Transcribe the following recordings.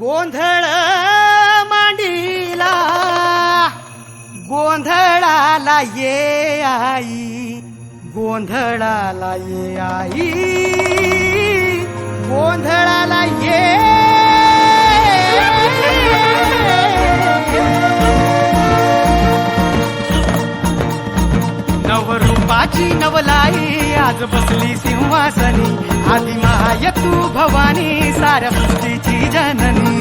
गोंधळ मांडीला गोंधळाला ये आई, गोंधळाला ये आई, गोंधळाला ये नवरूपाची नवलाई आज बसली सिंहासनी, आदि माय तू भवानी साऱ्या सृष्टीची जननी।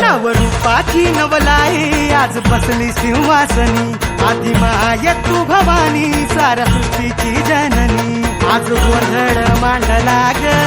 नवरूपाची नवलाई आज बसली सिंहासनी, आदि माय तू भवानी साऱ्या सृष्टीची जननी। आज गोंधळ मांडला ग,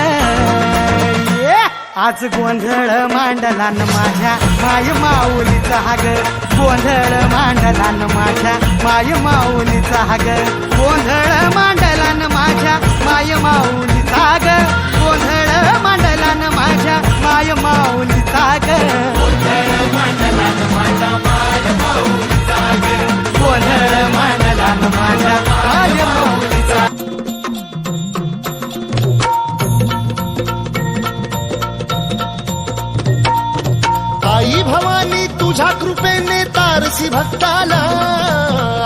आज गोंधळ मांडला न माझ्या माय माऊलीचा ग, गोंधळ मांडला न माझ्या माय माऊलीचा ग, गोंधळ मांडला न माझ्या माय माऊलीचा ग, गोंधळ मांडला न माझ्या माय माऊलीचा ग, गोंधळ मांडला न माझ्या माय माऊलीचा ग, गोंधळ मांडला न माझ्या माय माऊलीचा। आई भवानी तुझ्या कृपेने तारसी भक्ताला,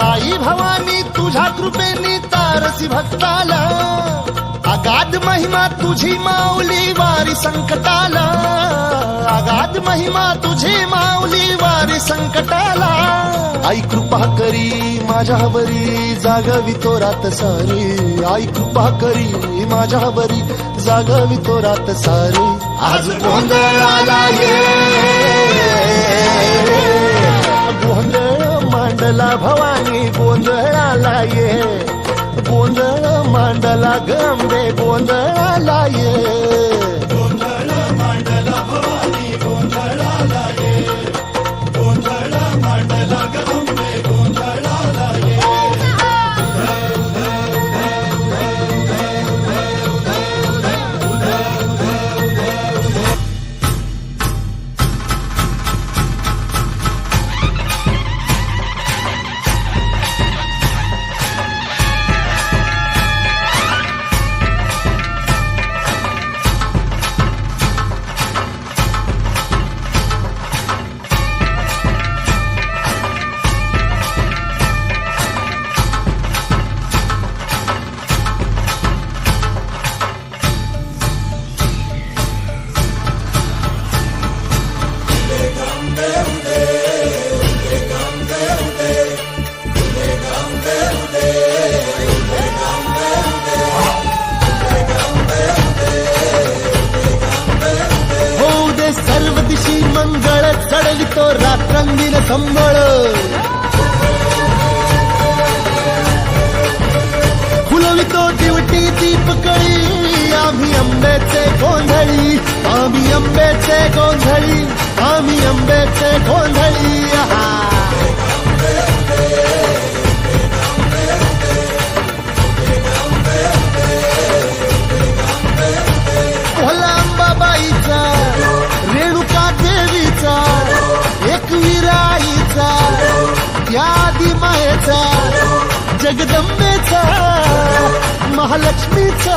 आई भवानी तुझ्या कृपेने तारसी भक्ताला, अगाध महिमा तुझी माऊली वारी संकटाला, अगाध महिमा तुझी माऊली वारी संकटाला। आई कृपा करी माझ्यावरी जागवी तो रात सारी, आई कृपा करी माझ्यावरी जागवी तो रात सारी। आज गोंधळाला ये, गोंधळ मांडला भवानी गोंधळाला ये, गोंधळ मांडला गंबे गोंधळाला ये, गोंधळ मांडला भवानी गोंधळाला ये, गोंधळ मांडला गंबे गोंधळाला ये। सर्व दिशी मंगळ चढली तो रात्रंगीन संबळ, फुलवितो दिवटी दीपकळी, आम्ही अंबेचे गोंधळी, आम्ही अंबेचे गोंधळी, आम्ही अंबेचे गोंधळी। भोला अंबाबाईचा रेणुका देवीचा एकवीर आईचा त्या आदि मायेचा जगदंबेचा महालक्ष्मीचा